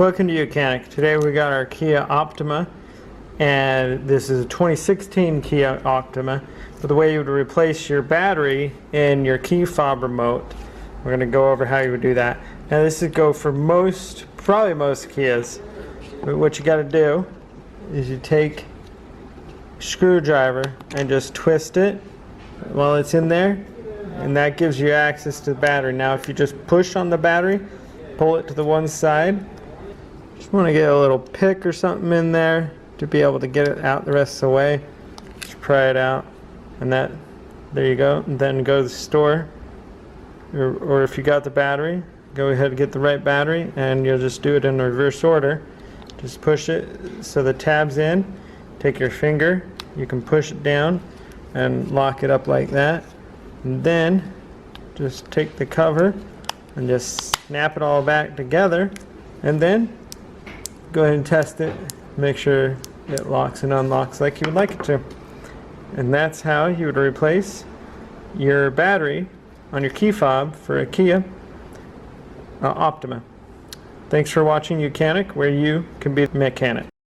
Welcome to YOUCANIC. Today we got our Kia Optima, and this is a 2016 Kia Optima. But the way you would replace your battery in your key fob remote, we're going to go over how you would do that. Now this would go for probably most Kias. But what you got to do is you take a screwdriver and just twist it while it's in there, and that gives you access to the battery. Now if you just push on the battery, pull it to the one side, just want to get a little pick or something in there to be able to get it out the rest of the way. Just pry it out, and there you go. And then go to the store, or if you got the battery, go ahead and get the right battery, and you'll just do it in reverse order. Just push it so the tab's in, take your finger, you can push it down and lock it up like that, and then just take the cover and just snap it all back together, and then go ahead and test it, make sure it locks and unlocks like you would like it to. And that's how you would replace your battery on your key fob for a Kia Optima. Thanks for watching YOUCANIC, where you can be the mechanic.